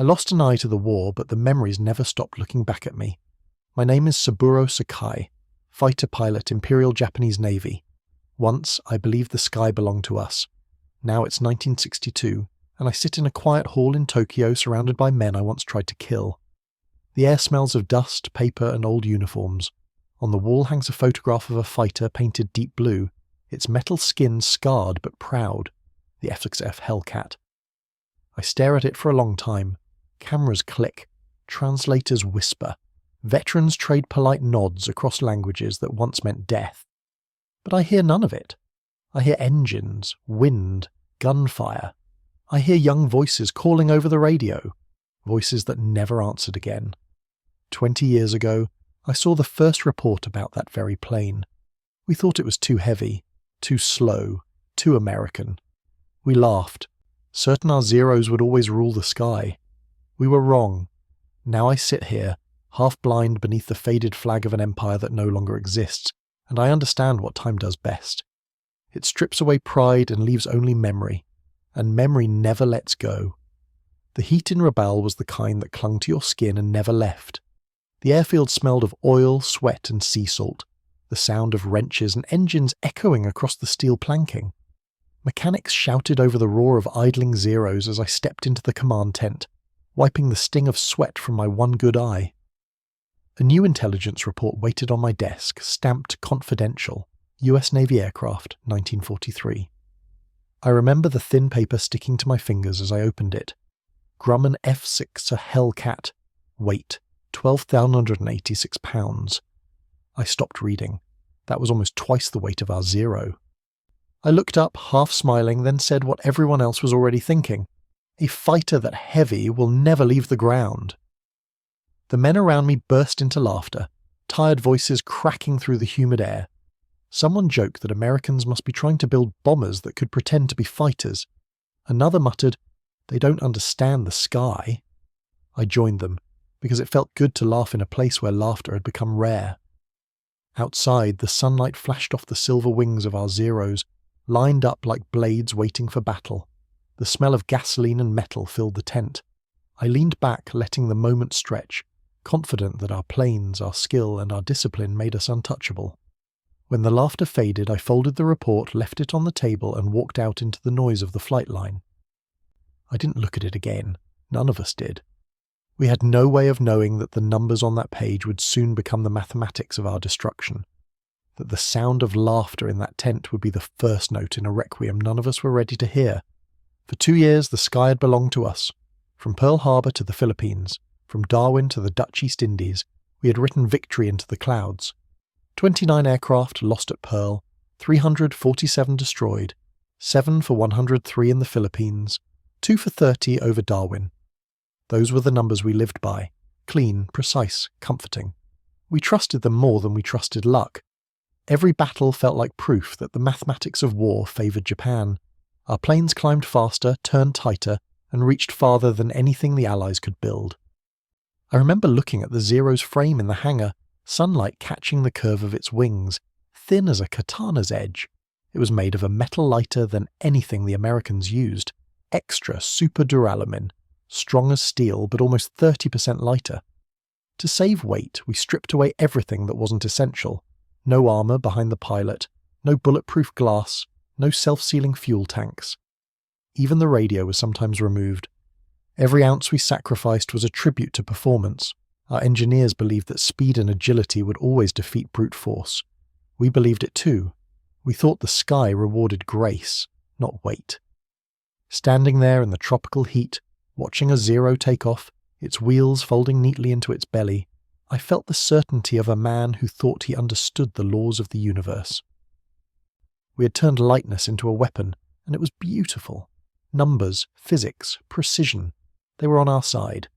I lost an eye to the war, but the memories never stopped looking back at me. My name is Saburo Sakai, fighter pilot, Imperial Japanese Navy. Once, I believed the sky belonged to us. Now it's 1962, and I sit in a quiet hall in Tokyo surrounded by men I once tried to kill. The air smells of dust, paper, and old uniforms. On the wall hangs a photograph of a fighter painted deep blue, its metal skin scarred but proud, the F6F Hellcat. I stare at it for a long time. Cameras click, translators whisper, veterans trade polite nods across languages that once meant death. But I hear none of it. I hear engines, wind, gunfire. I hear young voices calling over the radio, voices that never answered again. 20 years ago, I saw the first report about that very plane. We thought it was too heavy, too slow, too American. We laughed, certain our Zeros would always rule the sky. We were wrong. Now I sit here, half blind beneath the faded flag of an empire that no longer exists, and I understand what time does best. It strips away pride and leaves only memory, and memory never lets go. The heat in Rabaul was the kind that clung to your skin and never left. The airfield smelled of oil, sweat, and sea salt, the sound of wrenches and engines echoing across the steel planking. Mechanics shouted over the roar of idling Zeros as I stepped into the command tent, wiping the sting of sweat from my one good eye. A new intelligence report waited on my desk, stamped confidential, US Navy aircraft, 1943. I remember the thin paper sticking to my fingers as I opened it. Grumman F6 Hellcat, weight 12,186 pounds. I stopped reading. That was almost twice the weight of our Zero. I looked up, half smiling, then said what everyone else was already thinking. A fighter that heavy will never leave the ground. The men around me burst into laughter, tired voices cracking through the humid air. Someone joked that Americans must be trying to build bombers that could pretend to be fighters. Another muttered, "They don't understand the sky." I joined them, because it felt good to laugh in a place where laughter had become rare. Outside, the sunlight flashed off the silver wings of our Zeros, lined up like blades waiting for battle. The smell of gasoline and metal filled the tent. I leaned back, letting the moment stretch, confident that our planes, our skill, and our discipline made us untouchable. When the laughter faded, I folded the report, left it on the table, and walked out into the noise of the flight line. I didn't look at it again. None of us did. We had no way of knowing that the numbers on that page would soon become the mathematics of our destruction, that the sound of laughter in that tent would be the first note in a requiem none of us were ready to hear. For 2 years the sky had belonged to us. From Pearl Harbor to the Philippines, from Darwin to the Dutch East Indies, we had written victory into the clouds. 29 aircraft lost at Pearl, 347 destroyed, 7 for 103 in the Philippines, 2 for 30 over Darwin. Those were the numbers we lived by, clean, precise, comforting. We trusted them more than we trusted luck. Every battle felt like proof that the mathematics of war favoured Japan. Our planes climbed faster, turned tighter, and reached farther than anything the Allies could build. I remember looking at the Zero's frame in the hangar, sunlight catching the curve of its wings, thin as a katana's edge. It was made of a metal lighter than anything the Americans used, extra super duralumin, strong as steel but almost 30% lighter. To save weight, we stripped away everything that wasn't essential. No armour behind the pilot, no bulletproof glass, no self-sealing fuel tanks. Even the radio was sometimes removed. Every ounce we sacrificed was a tribute to performance. Our engineers believed that speed and agility would always defeat brute force. We believed it too. We thought the sky rewarded grace, not weight. Standing there in the tropical heat, watching a Zero take off, its wheels folding neatly into its belly, I felt the certainty of a man who thought he understood the laws of the universe. We had turned lightness into a weapon, and it was beautiful. Numbers, physics, precision. They were on our side.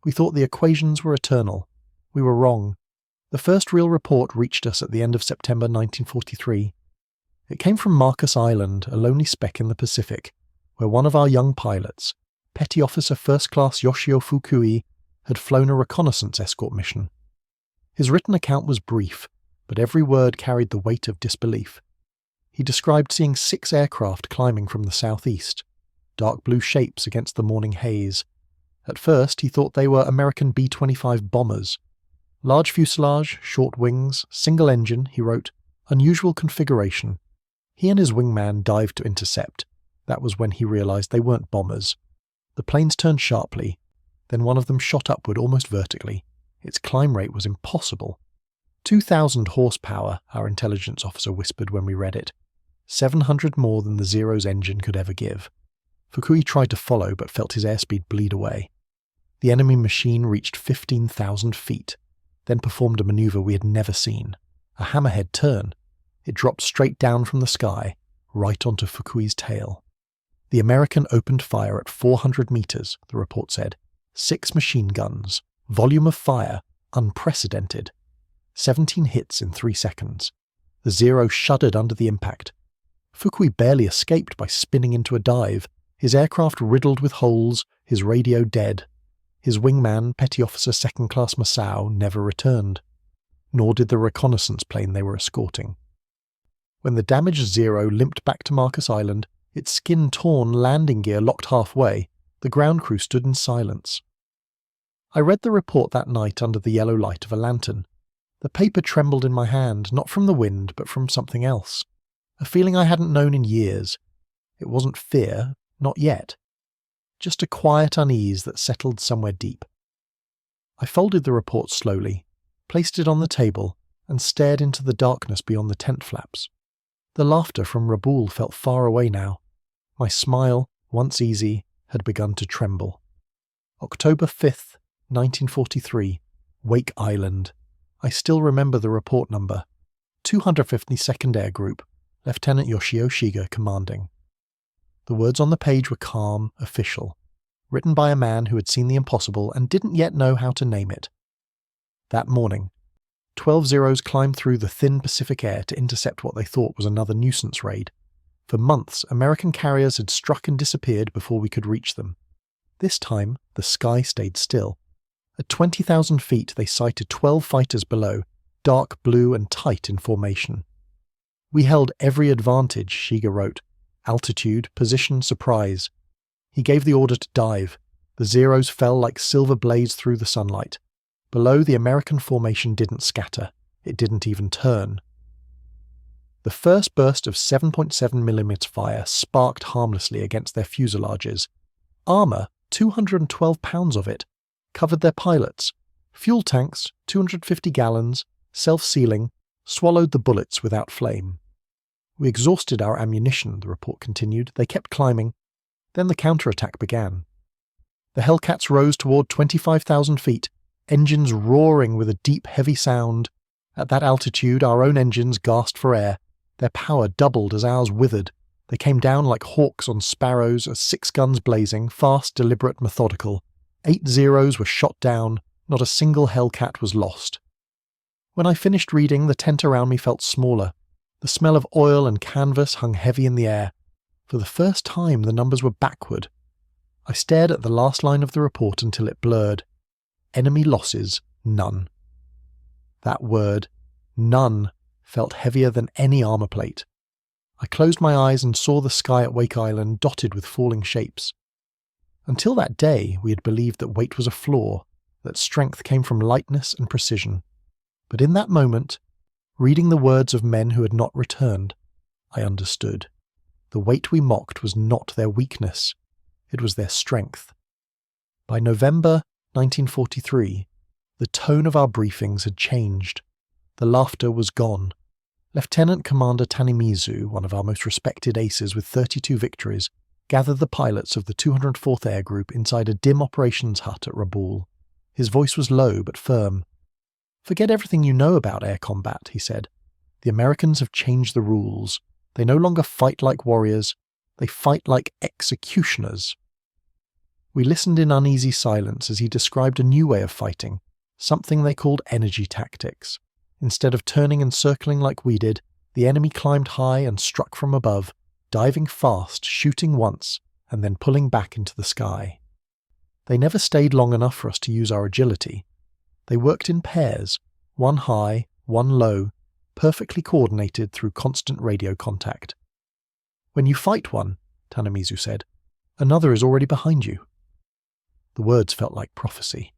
We thought the equations were eternal. We were wrong. The first real report reached us at the end of September 1943. It came from Marcus Island, a lonely speck in the Pacific, where one of our young pilots, Petty Officer First Class Yoshio Fukui, had flown a reconnaissance escort mission. His written account was brief, but every word carried the weight of disbelief. He described seeing 6 aircraft climbing from the southeast, dark blue shapes against the morning haze. At first, he thought they were American B-25 bombers. Large fuselage, short wings, single engine, he wrote. Unusual configuration. He and his wingman dived to intercept. That was when he realized they weren't bombers. The planes turned sharply. Then one of them shot upward almost vertically. Its climb rate was impossible. 2,000 horsepower, our intelligence officer whispered when we read it. 700 more than the Zero's engine could ever give. Fukui tried to follow but felt his airspeed bleed away. The enemy machine reached 15,000 feet, then performed a maneuver we had never seen. A hammerhead turn. It dropped straight down from the sky, right onto Fukui's tail. The American opened fire at 400 meters, the report said. 6 machine guns. Volume of fire, unprecedented. 17 hits in 3 seconds. The Zero shuddered under the impact. Fukui barely escaped by spinning into a dive, his aircraft riddled with holes, his radio dead. His wingman, Petty Officer Second Class Masao, never returned. Nor did the reconnaissance plane they were escorting. When the damaged Zero limped back to Marcus Island, its skin-torn landing gear locked halfway, the ground crew stood in silence. I read the report that night under the yellow light of a lantern. The paper trembled in my hand, not from the wind, but from something else. A feeling I hadn't known in years. It wasn't fear, not yet. Just a quiet unease that settled somewhere deep. I folded the report slowly, placed it on the table, and stared into the darkness beyond the tent flaps. The laughter from Rabaul felt far away now. My smile, once easy, had begun to tremble. October 5th, 1943, Wake Island. I still remember the report number. 252nd Air Group, Lieutenant Yoshio Shiga commanding. The words on the page were calm, official, written by a man who had seen the impossible and didn't yet know how to name it. That morning, 12 Zeros climbed through the thin Pacific air to intercept what they thought was another nuisance raid. For months, American carriers had struck and disappeared before we could reach them. This time, the sky stayed still. At 20,000 feet, they sighted 12 fighters below, dark blue and tight in formation. We held every advantage, Shiga wrote. Altitude, position, surprise. He gave the order to dive. The Zeros fell like silver blades through the sunlight. Below, the American formation didn't scatter. It didn't even turn. The first burst of 7.7mm fire sparked harmlessly against their fuselages. Armour, 212 pounds of it, covered their pilots. Fuel tanks, 250 gallons, self-sealing, swallowed the bullets without flame. We exhausted our ammunition, the report continued. They kept climbing. Then the counterattack began. The Hellcats rose toward 25,000 feet, engines roaring with a deep, heavy sound. At that altitude, our own engines gasped for air. Their power doubled as ours withered. They came down like hawks on sparrows, 6 guns blazing, fast, deliberate, methodical. 8 Zeros were shot down. Not a single Hellcat was lost. When I finished reading, the tent around me felt smaller. The smell of oil and canvas hung heavy in the air. For the first time, the numbers were backward. I stared at the last line of the report until it blurred. Enemy losses, none. That word, none, felt heavier than any armor plate. I closed my eyes and saw the sky at Wake Island dotted with falling shapes. Until that day, we had believed that weight was a flaw, that strength came from lightness and precision. But in that moment, reading the words of men who had not returned, I understood. The weight we mocked was not their weakness. It was their strength. By November 1943, the tone of our briefings had changed. The laughter was gone. Lieutenant Commander Tanimizu, one of our most respected aces with 32 victories, gathered the pilots of the 204th Air Group inside a dim operations hut at Rabaul. His voice was low but firm. "Forget everything you know about air combat," he said. "The Americans have changed the rules. They no longer fight like warriors. They fight like executioners." We listened in uneasy silence as he described a new way of fighting, something they called energy tactics. Instead of turning and circling like we did, the enemy climbed high and struck from above, diving fast, shooting once, and then pulling back into the sky. They never stayed long enough for us to use our agility. They worked in pairs, one high, one low, perfectly coordinated through constant radio contact. "When you fight one," Tanimizu said, "another is already behind you." The words felt like prophecy.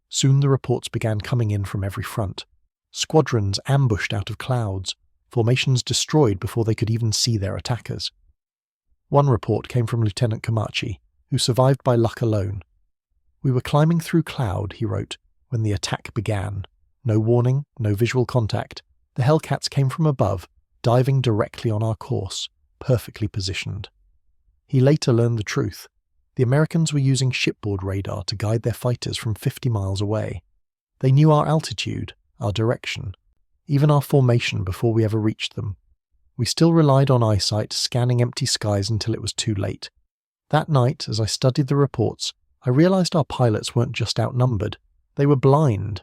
Soon the reports began coming in from every front. Squadrons ambushed out of clouds, formations destroyed before they could even see their attackers. One report came from Lieutenant Kamachi, who survived by luck alone. "We were climbing through cloud," he wrote, "when the attack began. No warning, no visual contact. The Hellcats came from above, diving directly on our course, perfectly positioned." He later learned the truth. The Americans were using shipboard radar to guide their fighters from 50 miles away. They knew our altitude, our direction, even our formation before we ever reached them. We still relied on eyesight, scanning empty skies until it was too late. That night, as I studied the reports, I realized our pilots weren't just outnumbered, they were blind.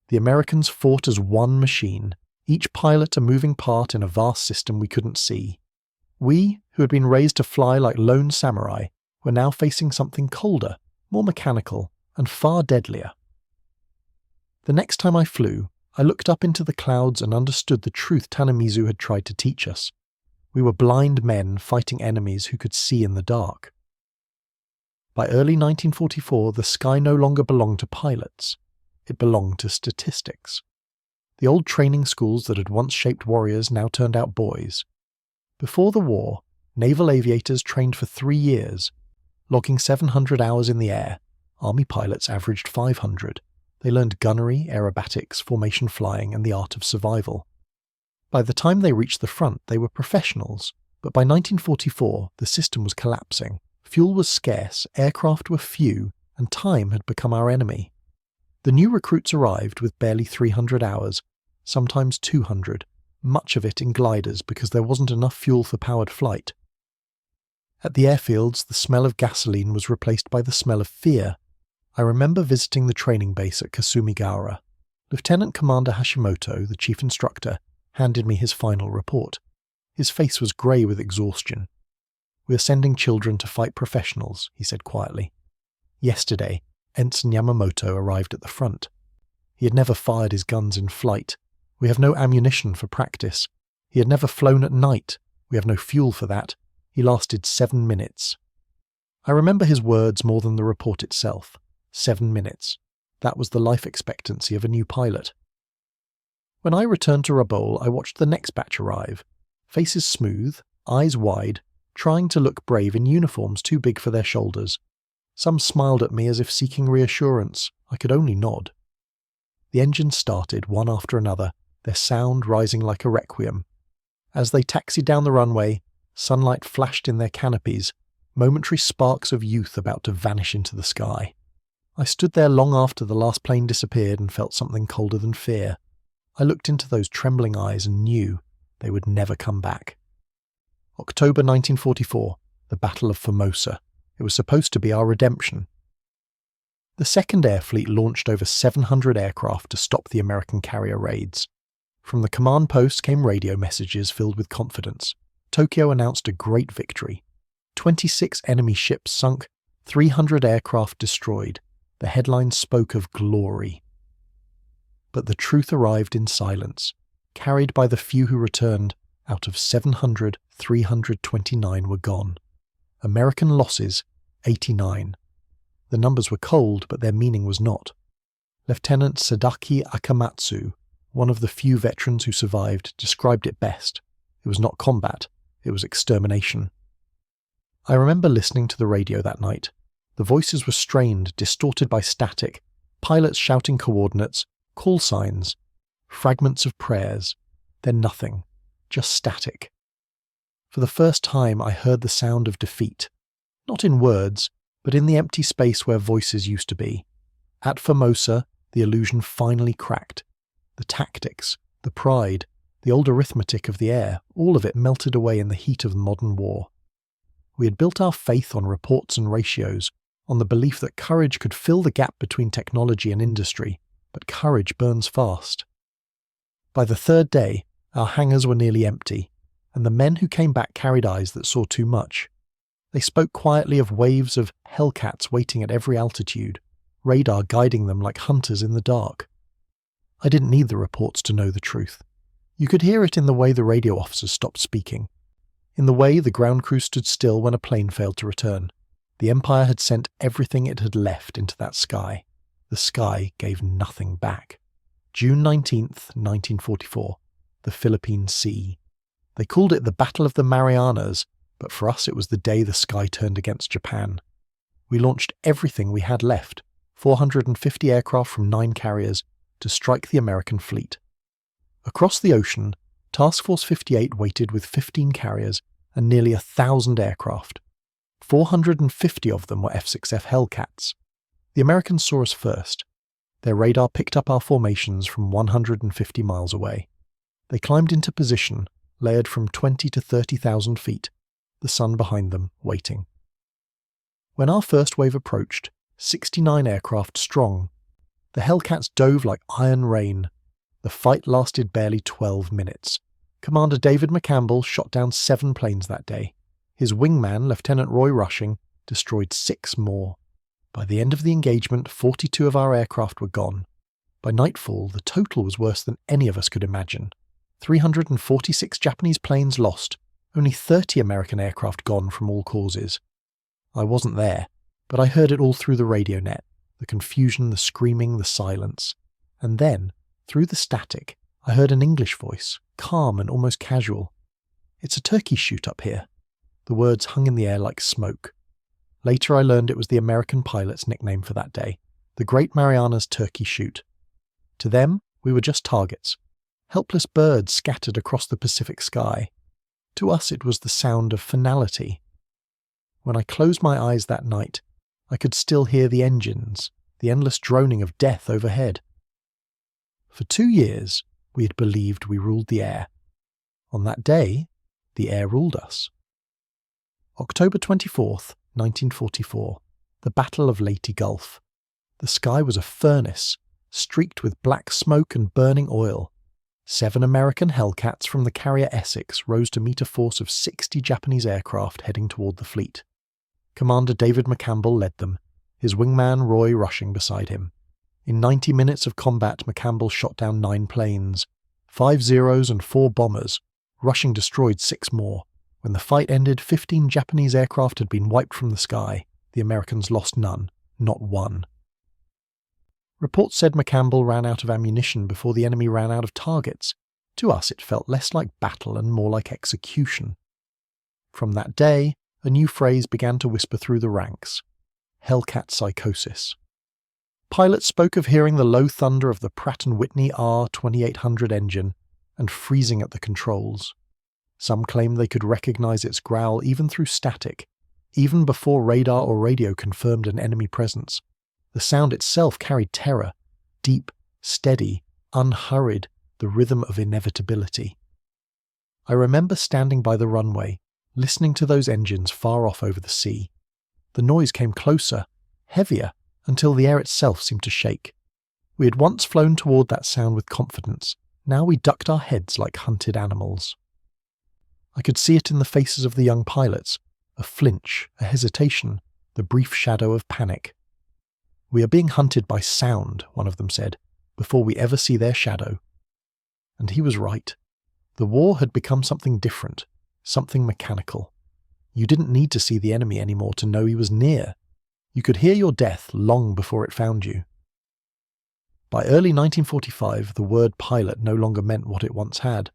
The Americans fought as one machine, each pilot a moving part in a vast system we couldn't see. We, who had been raised to fly like lone samurai, were now facing something colder, more mechanical, and far deadlier. The next time I flew, I looked up into the clouds and understood the truth Tanamizu had tried to teach us. We were blind men fighting enemies who could see in the dark. By early 1944, the sky no longer belonged to pilots. It belonged to statistics. The old training schools that had once shaped warriors now turned out boys. Before the war, naval aviators trained for 3 years. Logging 700 hours in the air, Army pilots averaged 500. They learned gunnery, aerobatics, formation flying, and the art of survival. By the time they reached the front, they were professionals, but by 1944, the system was collapsing. Fuel was scarce, aircraft were few, and time had become our enemy. The new recruits arrived with barely 300 hours, sometimes 200, much of it in gliders because there wasn't enough fuel for powered flight. At the airfields, the smell of gasoline was replaced by the smell of fear. I remember visiting the training base at Kasumigaura. Lieutenant Commander Hashimoto, the chief instructor, handed me his final report. His face was grey with exhaustion. "We are sending children to fight professionals," he said quietly. Yesterday, Ensign Yamamoto arrived at the front. He had never fired his guns in flight. "We have no ammunition for practice." He had never flown at night. "We have no fuel for that." He lasted 7 minutes. I remember his words more than the report itself. 7 minutes. That was the life expectancy of a new pilot. When I returned to Rabaul, I watched the next batch arrive. Faces smooth, eyes wide, trying to look brave in uniforms too big for their shoulders. Some smiled at me as if seeking reassurance. I could only nod. The engines started, one after another, their sound rising like a requiem. As they taxied down the runway, sunlight flashed in their canopies, momentary sparks of youth about to vanish into the sky. I stood there long after the last plane disappeared and felt something colder than fear. I looked into those trembling eyes and knew they would never come back. October 1944, the Battle of Formosa. It was supposed to be our redemption. The Second Air Fleet launched over 700 aircraft to stop the American carrier raids. From the command post came radio messages filled with confidence. Tokyo announced a great victory. 26 enemy ships sunk, 300 aircraft destroyed. The headlines spoke of glory. But the truth arrived in silence, carried by the few who returned. Out of 700, 329 were gone. American losses, 89. The numbers were cold, but their meaning was not. Lieutenant Sadaki Akamatsu, one of the few veterans who survived, described it best. It was not combat, it was extermination. I remember listening to the radio that night. The voices were strained, distorted by static, pilots shouting coordinates, call signs, fragments of prayers, then nothing, just static. For the first time I heard the sound of defeat, not in words, but in the empty space where voices used to be. At Formosa, the illusion finally cracked. The tactics, the pride, the old arithmetic of the air, all of it melted away in the heat of modern war. We had built our faith on reports and ratios, on the belief that courage could fill the gap between technology and industry, but courage burns fast. By the third day, our hangars were nearly empty, and the men who came back carried eyes that saw too much. They spoke quietly of waves of Hellcats waiting at every altitude, radar guiding them like hunters in the dark. I didn't need the reports to know the truth. You could hear it in the way the radio officers stopped speaking, in the way the ground crew stood still when a plane failed to return. The Empire had sent everything it had left into that sky. The sky gave nothing back. June 19th, 1944. The Philippine Sea. They called it the Battle of the Marianas, but for us it was the day the sky turned against Japan. We launched everything we had left, 450 aircraft from 9 carriers, to strike the American fleet. Across the ocean, Task Force 58 waited with 15 carriers and nearly 1,000 aircraft. 450 of them were F-6F Hellcats. The Americans saw us first. Their radar picked up our formations from 150 miles away. They climbed into position, layered from 20 to 30,000 feet, the sun behind them, waiting. When our first wave approached, 69 aircraft strong, the Hellcats dove like iron rain. The fight lasted barely 12 minutes. Commander David McCampbell shot down 7 planes that day. His wingman, Lieutenant Roy Rushing, destroyed 6 more. By the end of the engagement, 42 of our aircraft were gone. By nightfall, the total was worse than any of us could imagine. 346 Japanese planes lost, only 30 American aircraft gone from all causes. I wasn't there, but I heard it all through the radio net, the confusion, the screaming, the silence. And then, through the static, I heard an English voice, calm and almost casual. "It's a turkey shoot up here." The words hung in the air like smoke. Later I learned it was the American pilot's nickname for that day, the Great Marianas Turkey Shoot. To them, we were just targets, helpless birds scattered across the Pacific sky. To us it was the sound of finality. When I closed my eyes that night, I could still hear the engines, the endless droning of death overhead. For 2 years, we had believed we ruled the air. On that day, the air ruled us. October 24th, 1944, the Battle of Leyte Gulf. The sky was a furnace, streaked with black smoke and burning oil. 7 American Hellcats from the carrier Essex rose to meet a force of 60 Japanese aircraft heading toward the fleet. Commander David McCampbell led them, his wingman Roy Rushing beside him. In 90 minutes of combat, McCampbell shot down 9 planes, 5 Zeros and 4 bombers. Rushing destroyed 6 more. When the fight ended, 15 Japanese aircraft had been wiped from the sky. The Americans lost none, not one. Reports said McCampbell ran out of ammunition before the enemy ran out of targets. To us it felt less like battle and more like execution. From that day, a new phrase began to whisper through the ranks: Hellcat psychosis. Pilots spoke of hearing the low thunder of the Pratt & Whitney R2800 engine and freezing at the controls. Some claimed they could recognize its growl even through static, even before radar or radio confirmed an enemy presence. The sound itself carried terror, deep, steady, unhurried, the rhythm of inevitability. I remember standing by the runway, listening to those engines far off over the sea. The noise came closer, heavier, until the air itself seemed to shake. We had once flown toward that sound with confidence. Now we ducked our heads like hunted animals. I could see it in the faces of the young pilots, a flinch, a hesitation, the brief shadow of panic. "We are being hunted by sound," one of them said, "before we ever see their shadow." And he was right. The war had become something different, something mechanical. You didn't need to see the enemy anymore to know he was near. You could hear your death long before it found you. By early 1945, the word pilot no longer meant what it once had.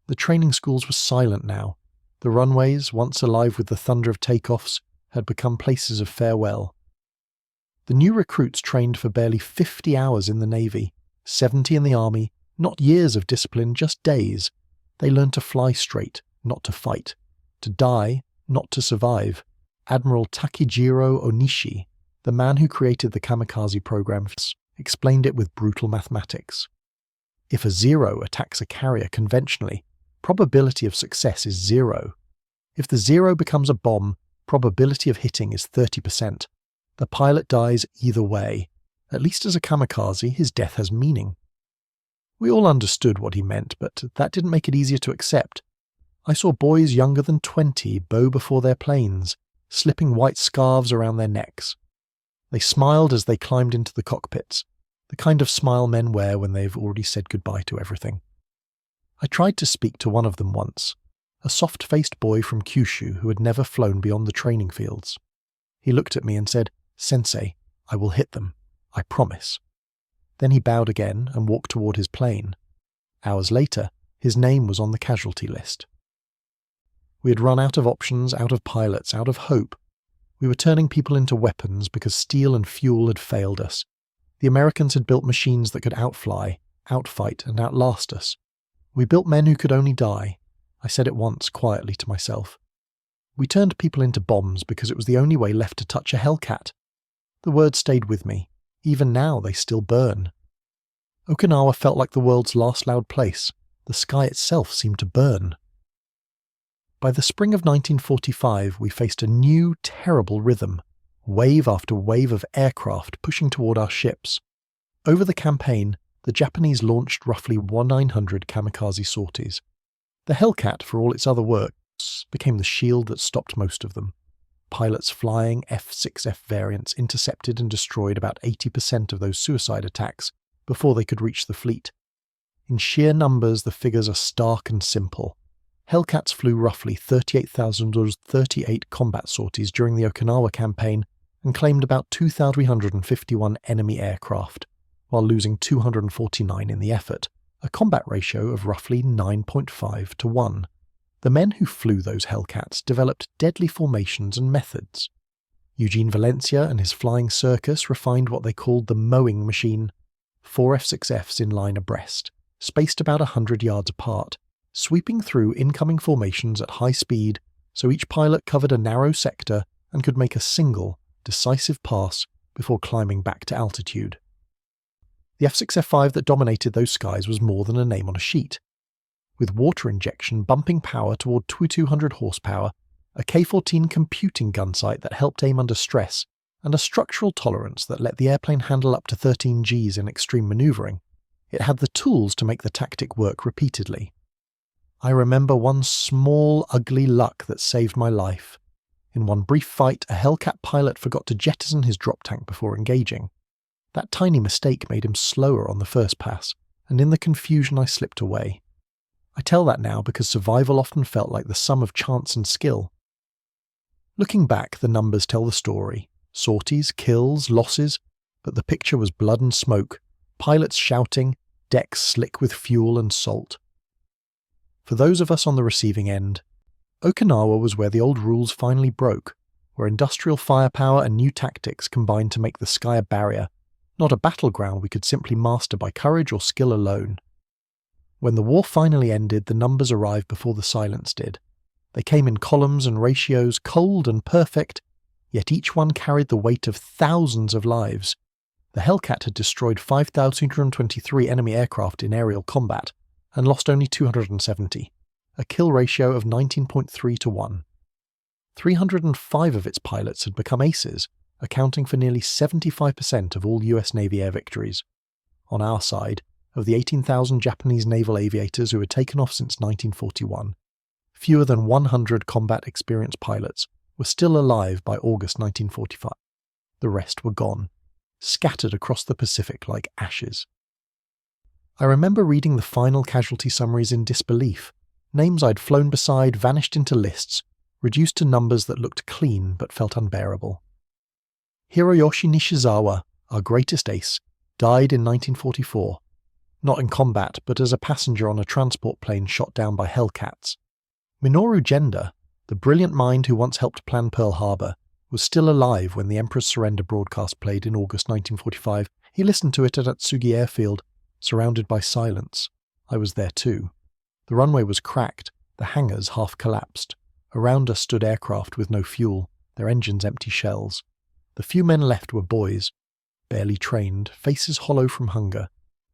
The training schools were silent now. The runways, once alive with the thunder of takeoffs, had become places of farewell. The new recruits trained for barely 50 hours in the Navy, 70 in the Army, not years of discipline, just days. They learned to fly straight, not to fight, to die, not to survive. Admiral Takejiro Onishi, the man who created the kamikaze program, explained it with brutal mathematics. If a Zero attacks a carrier conventionally, probability of success is 0. If the Zero becomes a bomb, probability of hitting is 30%. The pilot dies either way. At least as a kamikaze, his death has meaning. We all understood what he meant, but that didn't make it easier to accept. I saw boys younger than 20 bow before their planes, slipping white scarves around their necks. They smiled as they climbed into the cockpits, the kind of smile men wear when they've already said goodbye to everything. I tried to speak to one of them once, a soft-faced boy from Kyushu who had never flown beyond the training fields. He looked at me and said, "Sensei, I will hit them. I promise." Then he bowed again and walked toward his plane. Hours later, his name was on the casualty list. We had run out of options, out of pilots, out of hope. We were turning people into weapons because steel and fuel had failed us. The Americans had built machines that could outfly, outfight, and outlast us. We built men who could only die. I said it once, quietly to myself. We turned people into bombs because it was the only way left to touch a Hellcat. The words stayed with me. Even now they still burn. Okinawa felt like the world's last loud place. The sky itself seemed to burn. By the spring of 1945, we faced a new, terrible rhythm, wave after wave of aircraft pushing toward our ships. Over the campaign, the Japanese launched roughly 900 kamikaze sorties. The Hellcat, for all its other works, became the shield that stopped most of them. Pilots flying F-6F variants intercepted and destroyed about 80% of those suicide attacks before they could reach the fleet. In sheer numbers, the figures are stark and simple. Hellcats flew roughly 38,038 combat sorties during the Okinawa campaign and claimed about 2,351 enemy aircraft, while losing 249 in the effort, a combat ratio of roughly 9.5 to 1. The men who flew those Hellcats developed deadly formations and methods. Eugene Valencia and his flying circus refined what they called the mowing machine, 4 F-6Fs in line abreast, spaced about 100 yards apart, sweeping through incoming formations at high speed so each pilot covered a narrow sector and could make a single, decisive pass before climbing back to altitude. The F-6F-5 that dominated those skies was more than a name on a sheet. With water injection bumping power toward 200 horsepower, a K-14 computing gun sight that helped aim under stress, and a structural tolerance that let the airplane handle up to 13 Gs in extreme maneuvering, it had the tools to make the tactic work repeatedly. I remember one small, ugly luck that saved my life. In one brief fight, a Hellcat pilot forgot to jettison his drop tank before engaging. That tiny mistake made him slower on the first pass, and in the confusion I slipped away. I tell that now because survival often felt like the sum of chance and skill. Looking back, the numbers tell the story. Sorties, kills, losses, but the picture was blood and smoke, pilots shouting, decks slick with fuel and salt. For those of us on the receiving end, Okinawa was where the old rules finally broke, where industrial firepower and new tactics combined to make the sky a barrier, not a battleground we could simply master by courage or skill alone. When the war finally ended, the numbers arrived before the silence did. They came in columns and ratios, cold and perfect, yet each one carried the weight of thousands of lives. The Hellcat had destroyed 5,223 enemy aircraft in aerial combat, and lost only 270, a kill ratio of 19.3 to 1. 305 of its pilots had become aces, accounting for nearly 75% of all US Navy air victories. On our side, of the 18,000 Japanese naval aviators who had taken off since 1941, fewer than 100 combat experienced pilots were still alive by August 1945. The rest were gone, scattered across the Pacific like ashes. I remember reading the final casualty summaries in disbelief. Names I'd flown beside vanished into lists, reduced to numbers that looked clean but felt unbearable. Hiroyoshi Nishizawa, our greatest ace, died in 1944, not in combat but as a passenger on a transport plane shot down by Hellcats. Minoru Genda, the brilliant mind who once helped plan Pearl Harbor, was still alive when the Emperor's Surrender broadcast played in August 1945. He listened to it at Atsugi Airfield, surrounded by silence. I was there too. The runway was cracked, the hangars half collapsed. Around us stood aircraft with no fuel, their engines empty shells. The few men left were boys, barely trained, faces hollow from hunger.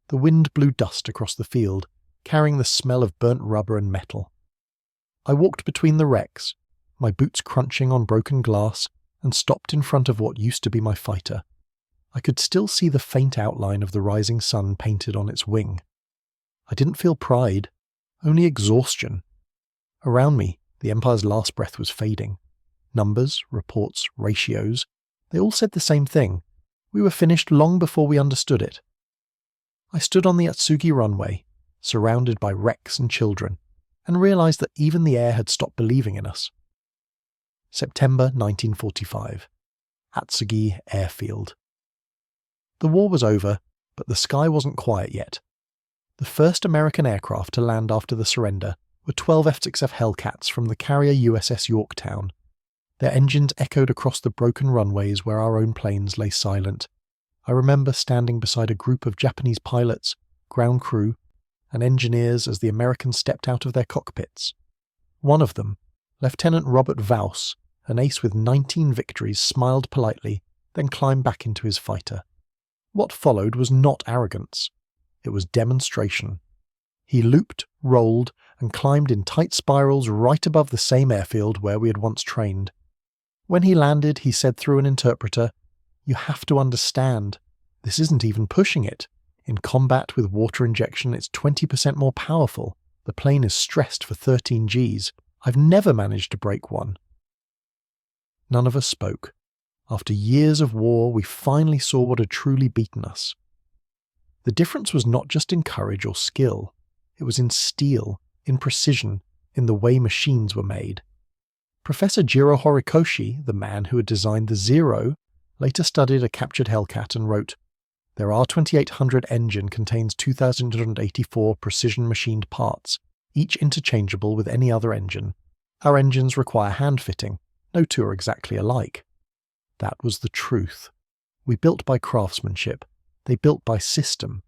The wind blew dust across the field, carrying the smell of burnt rubber and metal. I walked between the wrecks, my boots crunching on broken glass, and stopped in front of what used to be my fighter. I could still see the faint outline of the rising sun painted on its wing. I didn't feel pride, only exhaustion. Around me, the Empire's last breath was fading. Numbers, reports, ratios, they all said the same thing. We were finished long before we understood it. I stood on the Atsugi runway, surrounded by wrecks and children, and realized that even the air had stopped believing in us. September 1945. Atsugi Airfield. The war was over, but the sky wasn't quiet yet. The first American aircraft to land after the surrender were 12 F-6F Hellcats from the carrier USS Yorktown. Their engines echoed across the broken runways where our own planes lay silent. I remember standing beside a group of Japanese pilots, ground crew, and engineers as the Americans stepped out of their cockpits. One of them, Lieutenant Robert Vause, an ace with 19 victories, smiled politely, then climbed back into his fighter. What followed was not arrogance. It was demonstration. He looped, rolled, and climbed in tight spirals right above the same airfield where we had once trained. When he landed, he said through an interpreter, "You have to understand, this isn't even pushing it. In combat with water injection, it's 20% more powerful. The plane is stressed for 13 Gs. I've never managed to break one." None of us spoke. After years of war, we finally saw what had truly beaten us. The difference was not just in courage or skill. It was in steel, in precision, in the way machines were made. Professor Jiro Horikoshi, the man who had designed the Zero, later studied a captured Hellcat and wrote, "Their R2800 engine contains 2,284 precision-machined parts, each interchangeable with any other engine. Our engines require hand-fitting. No two are exactly alike." That was the truth. We built by craftsmanship. They built by system.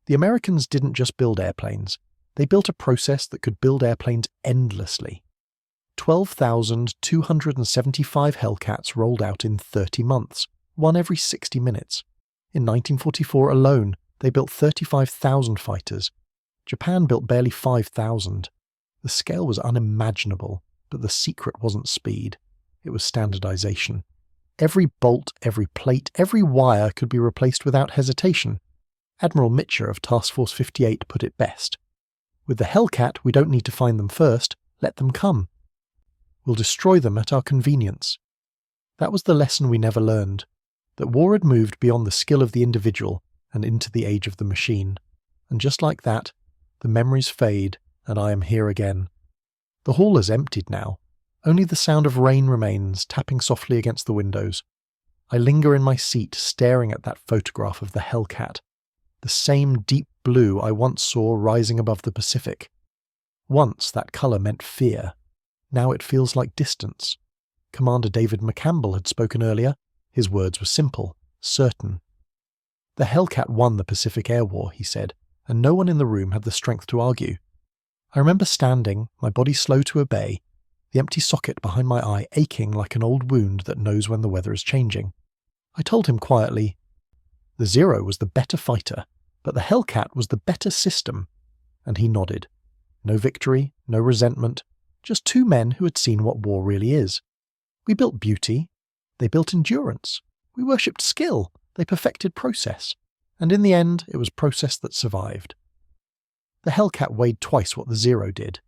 The Americans didn't just build airplanes. They built a process that could build airplanes endlessly. 12,275 Hellcats rolled out in 30 months, one every 60 minutes. In 1944 alone, they built 35,000 fighters. Japan built barely 5,000. The scale was unimaginable, but the secret wasn't speed. It was standardization. Every bolt, every plate, every wire could be replaced without hesitation. Admiral Mitcher of Task Force 58 put it best. "With the Hellcat, we don't need to find them first. Let them come. We'll destroy them at our convenience." That was the lesson we never learned, that war had moved beyond the skill of the individual and into the age of the machine. And just like that, the memories fade and I am here again. The hall is emptied now. Only the sound of rain remains, tapping softly against the windows. I linger in my seat, staring at that photograph of the Hellcat, the same deep blue I once saw rising above the Pacific. Once that colour meant fear. Now it feels like distance. Commander David McCampbell had spoken earlier. His words were simple, certain. "The Hellcat won the Pacific Air War," he said, and no one in the room had the strength to argue. I remember standing, my body slow to obey, the empty socket behind my eye aching like an old wound that knows when the weather is changing. I told him quietly, "The Zero was the better fighter, but the Hellcat was the better system." And he nodded. No victory, no resentment, just two men who had seen what war really is. We built beauty, they built endurance. We worshipped skill, they perfected process. And in the end, it was process that survived. The Hellcat weighed twice what the Zero did.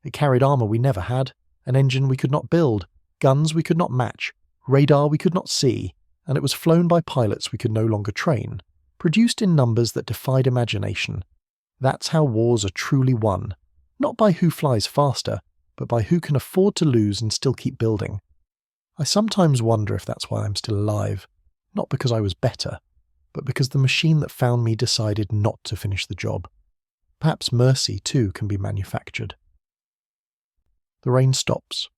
It carried armour we never had, an engine we could not build, guns we could not match, radar we could not see, and it was flown by pilots we could no longer train, produced in numbers that defied imagination. That's how wars are truly won, not by who flies faster, but by who can afford to lose and still keep building. I sometimes wonder if that's why I'm still alive, not because I was better, but because the machine that found me decided not to finish the job. Perhaps mercy, too, can be manufactured. The rain stops.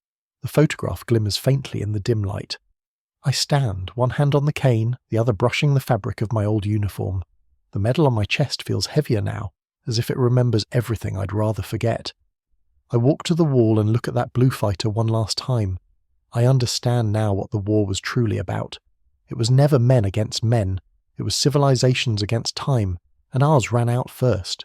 The photograph glimmers faintly in the dim light. I stand, one hand on the cane, the other brushing the fabric of my old uniform. The medal on my chest feels heavier now, as if it remembers everything I'd rather forget. I walk to the wall and look at that blue fighter one last time. I understand now what the war was truly about. It was never men against men. It was civilizations against time, and ours ran out first.